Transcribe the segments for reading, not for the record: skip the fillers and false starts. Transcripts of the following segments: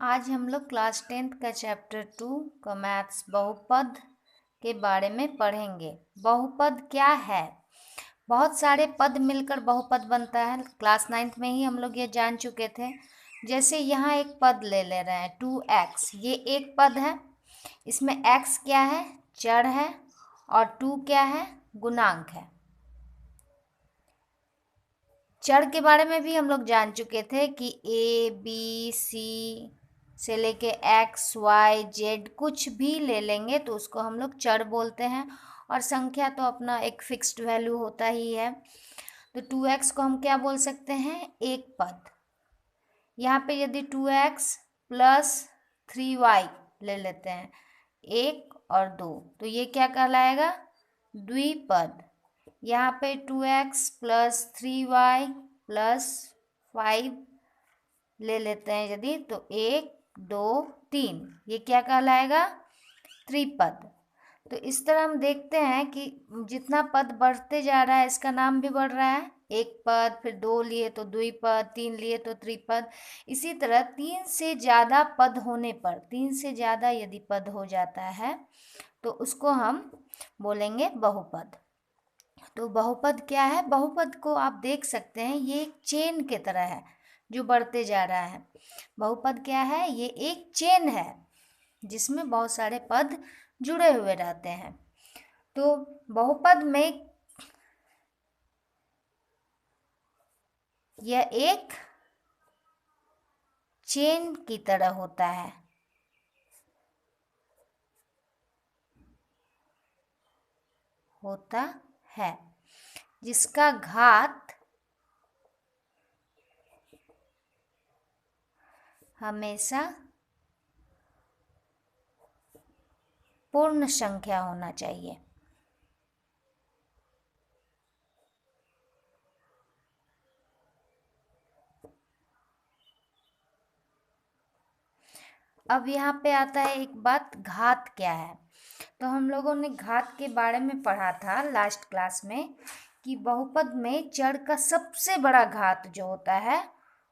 आज हम लोग क्लास 10th का चैप्टर 2 का मैथ्स बहुपद के बारे में पढ़ेंगे। बहुपद क्या है? बहुत सारे पद मिलकर बहुपद बनता है। क्लास 9th में ही हम लोग ये जान चुके थे। जैसे यहाँ एक पद ले रहे हैं 2x, ये एक पद है। इसमें x क्या है? चर है। और 2 क्या है? गुणांक है। चर के बारे में भी हम लोग जान चुके थे कि ए बी सी से लेके एक्स वाई जेड कुछ भी ले लेंगे तो उसको हम लोग चर बोलते हैं। और संख्या तो अपना एक फिक्स्ड वैल्यू होता ही है। तो 2x को हम क्या बोल सकते हैं? एक पद। यहाँ पे यदि 2x प्लस 3y ले लेते हैं, 1 और 2, तो ये क्या कहलाएगा? द्विपद। यहाँ पे 2x प्लस 3y प्लस 5 ले लेते हैं यदि, तो 1 2 3, ये क्या कहलाएगा? त्रिपद। तो इस तरह हम देखते हैं कि जितना पद बढ़ते जा रहा है इसका नाम भी बढ़ रहा है। एक पद, फिर 2 लिए तो द्विपद, 3 लिए तो त्रिपद। इसी तरह 3 से ज़्यादा पद होने पर, 3 से ज़्यादा यदि पद हो जाता है तो उसको हम बोलेंगे बहुपद। तो बहुपद क्या है? बहुपद को आप देख सकते हैं, ये एक चेन के तरह है जो बढ़ते जा रहा है। बहुपद क्या है? ये एक चेन है जिसमें बहुत सारे पद जुड़े हुए रहते हैं। तो बहुपद में यह एक चेन की तरह होता है जिसका घात हमेशा पूर्ण संख्या होना चाहिए। अब यहाँ पे आता है एक बात, घात क्या है? तो हम लोगों ने घात के बारे में पढ़ा था लास्ट क्लास में कि बहुपद में चर का सबसे बड़ा घात जो होता है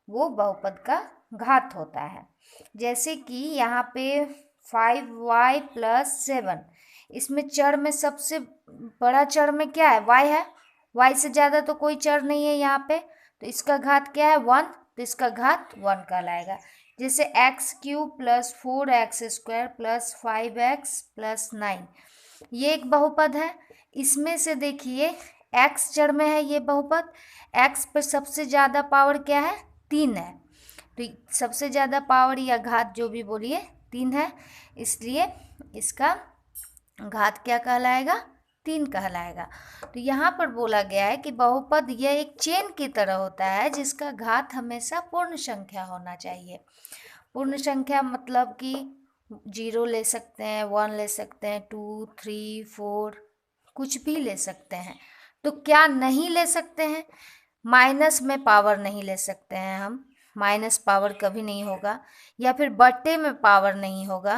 वो बहुपद का घात होता है। जैसे कि यहाँ पे 5y प्लस 7, इसमें चर में सबसे बड़ा चर में क्या है? y है। y से ज़्यादा तो कोई चर नहीं है यहाँ पे, तो इसका घात क्या है? 1, तो इसका घात 1 कहलाएगा। जैसे x³ plus 4x² plus 5x plus 9, ये एक बहुपद है। इसमें से देखिए x चर में है ये बहुपद, x पर सबसे ज़्यादा पावर क्या है? 3 है। तो सबसे ज़्यादा पावर या घात जो भी बोलिए 3 है, इसलिए इसका घात क्या कहलाएगा? 3 कहलाएगा। तो यहाँ पर बोला गया है कि बहुपद यह एक चेन की तरह होता है जिसका घात हमेशा पूर्ण संख्या होना चाहिए। पूर्ण संख्या मतलब कि 0 ले सकते हैं, 1 ले सकते हैं, 2 3 4 कुछ भी ले सकते हैं। तो क्या नहीं ले सकते हैं? माइनस में पावर नहीं ले सकते हैं हम, माइनस पावर कभी नहीं होगा। या फिर बट्टे में पावर नहीं होगा।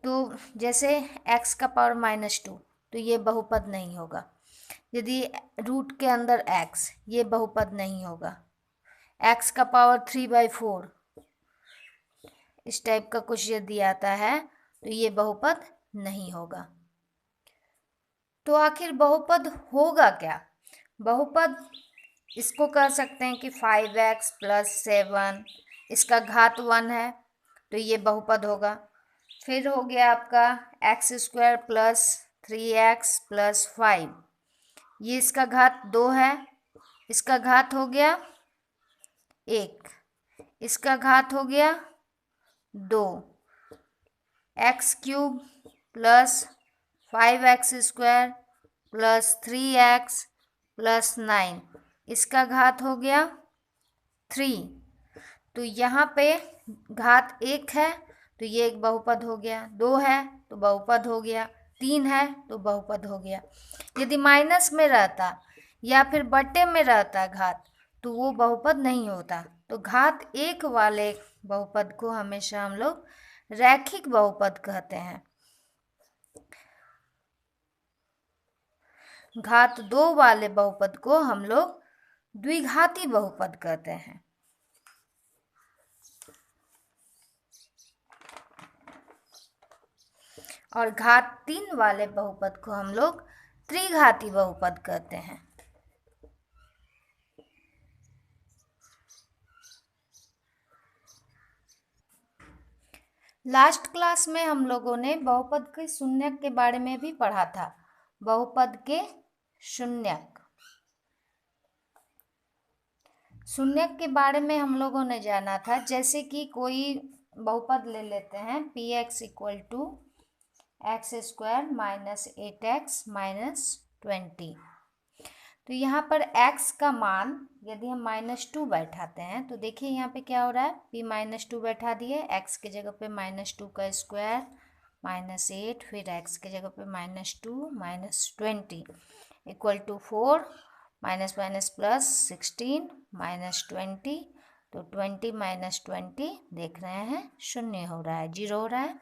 तो जैसे x का पावर -2, तो ये बहुपद नहीं होगा। यदि रूट के अंदर x, ये बहुपद नहीं होगा। x का पावर 3/4, इस टाइप का कुछ यदि आता है तो ये बहुपद नहीं होगा। तो आखिर बहुपद होगा क्या? बहुपद इसको कह सकते हैं कि 5x प्लस 7, इसका घात 1 है, तो ये बहुपद होगा। फिर हो गया आपका x² प्लस 3x प्लस 5, ये इसका घात 2 है, इसका घात हो गया 1, इसका घात हो गया 2। x³ plus 5x² plus 3x plus 9, इसका घात हो गया 3। तो यहाँ पे घात 1 है तो ये एक बहुपद हो गया, 2 है तो बहुपद हो गया, 3 है तो बहुपद हो गया। यदि माइनस में रहता या फिर बट्टे में रहता घात, तो वो बहुपद नहीं होता। तो घात 1 वाले बहुपद को हमेशा हम लोग रैखिक बहुपद कहते हैं। घात 2 वाले बहुपद को हम लोग द्विघाती बहुपद कहते हैं। और घात 3 वाले बहुपद को हम लोग त्रिघाती बहुपद कहते हैं। लास्ट क्लास में हम लोगों ने बहुपद के शून्यक के बारे में भी पढ़ा था। बहुपद के शून्यक के बारे में हम लोगों ने जाना था। जैसे कि कोई बहुपद ले लेते हैं, P X equal to X square minus 8x minus 20। तो यहाँ पर x का मान यदि हम -2 बैठाते हैं तो देखिए यहाँ पे क्या हो रहा है, p -2 बैठा दिए, x के जगह पे -2 का स्क्वायर -8, फिर x के जगह पे -2 -20 equal to 4 minus minus plus 16 -20। तो 20 -20 देख रहे हैं शून्य हो रहा है, 0 हो रहा है।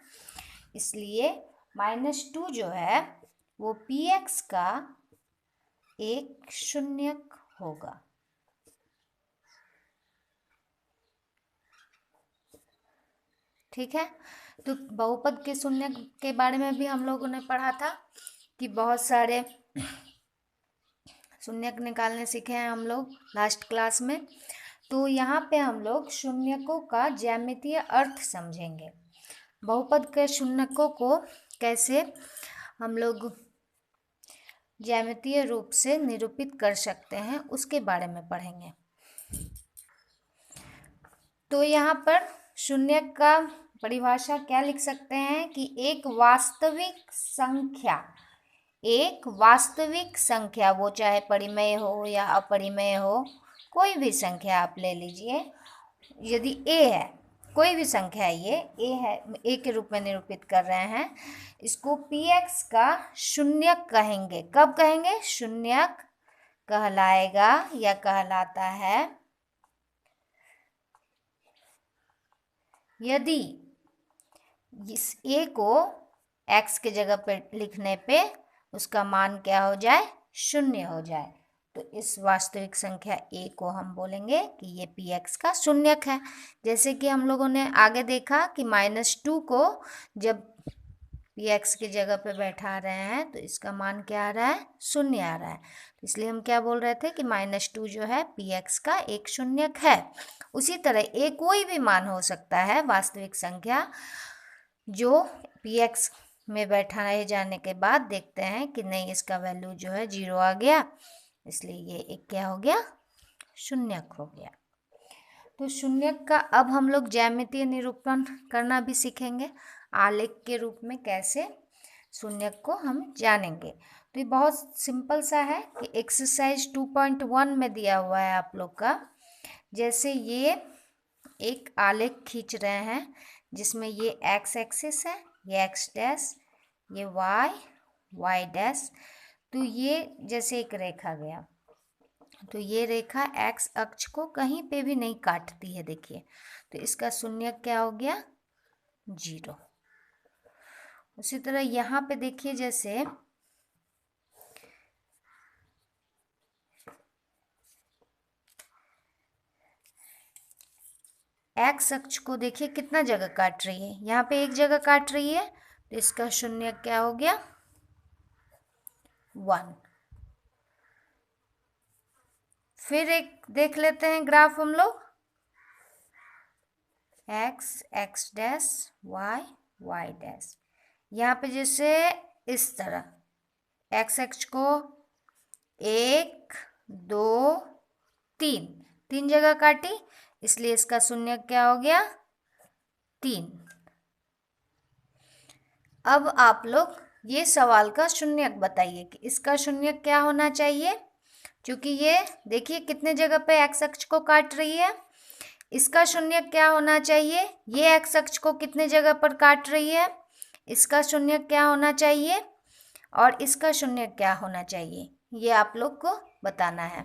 इसलिए -2 जो है वो px का एक शून्यक होगा। ठीक है, तो बहुपद के शून्यक के बारे में भी हम लोगों ने पढ़ा था कि बहुत सारे शून्यक निकालने सीखे हैं हम लोग लास्ट क्लास में। तो यहाँ पे हम लोग शून्यकों का ज्यामितीय अर्थ समझेंगे। बहुपद के शून्यकों को कैसे हम लोग ज्यामितीय रूप से निरूपित कर सकते हैं उसके बारे में पढ़ेंगे। तो यहाँ पर शून्यक का परिभाषा क्या लिख सकते हैं कि एक वास्तविक संख्या, वो चाहे परिमेय हो या अपरिमेय हो, कोई भी संख्या आप ले लीजिए। यदि a है, कोई भी संख्या ये a है, a के रूप में निरूपित कर रहे हैं, इसको px का शून्यक कहेंगे। कब कहेंगे? शून्यक कहलाएगा या कहलाता है यदि इस a को x के जगह पे लिखने पे उसका मान क्या हो जाए? शून्य हो जाए। तो इस वास्तविक संख्या a को हम बोलेंगे कि ये px का शून्यक है। जैसे कि हम लोगों ने आगे देखा कि -2 को जब px की जगह पे बैठा रहे हैं तो इसका मान क्या आ रहा है? शून्य आ रहा है। तो इसलिए हम क्या बोल रहे थे कि -2 जो है px का एक शून्यक है। उसी तरह a कोई भी मान हो सकता है वास्तविक संख्या, जो px में बैठाए जाने के बाद देखते हैं कि नहीं, इसका वैल्यू जो है 0 आ गया, इसलिए ये एक क्या हो गया? शून्यक हो गया। तो शून्यक का अब हम लोग ज्यामितीय निरूपण करना भी सीखेंगे। आलेख के रूप में कैसे शून्यक को हम जानेंगे। तो ये बहुत सिंपल सा है कि एक्सरसाइज 2.1 में दिया हुआ है आप लोग का। जैसे ये एक आलेख खींच रहे हैं जिसमें ये x एक्सिस है, ये x डैश, ये y डैश। तो ये जैसे एक रेखा गया, तो ये रेखा x अक्ष को कहीं पे भी नहीं काटती है, देखिए। तो इसका शून्यक क्या हो गया? 0। उसी तरह यहाँ पे देखिए, जैसे x अक्ष को देखिए कितना जगह काट रही है, यहाँ पे एक जगह काट रही है, तो इसका शून्यक क्या हो गया? 1। फिर एक देख लेते हैं ग्राफ हम लोग, x डैश, y डैश। यहाँ पे जैसे इस तरह x अक्ष को 1 2 3 जगह काटी, इसलिए इसका शून्यक क्या हो गया? 3। अब आप लोग ये सवाल का शून्यक बताइए कि इसका शून्यक क्या होना चाहिए। क्योंकि ये देखिए कितने जगह पे x अक्ष को काट रही है, इसका शून्यक क्या होना चाहिए? ये x अक्ष को कितने जगह पर काट रही है, इसका शून्यक क्या होना चाहिए, और इसका शून्यक क्या होना चाहिए, ये आप लोग को बताना है।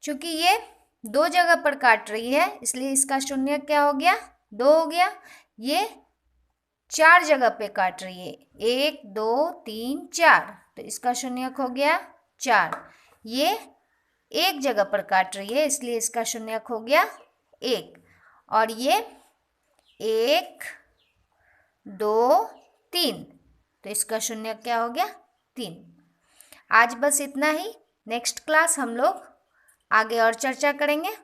क्योंकि ये 2 जगह पर काट रही है, इसलिए इसका शून्यक क्या हो गया? 2 हो गया। ये 4 जगह पे काट रही है, 1 2 3 4, तो इसका शून्यक हो गया 4। ये एक जगह पर काट रही है, इसलिए इसका शून्यक हो गया 1। और ये 1 2 3, तो इसका शून्य क्या हो गया 3। आज बस इतना ही। नेक्स्ट क्लास हम लोग आगे और चर्चा करेंगे।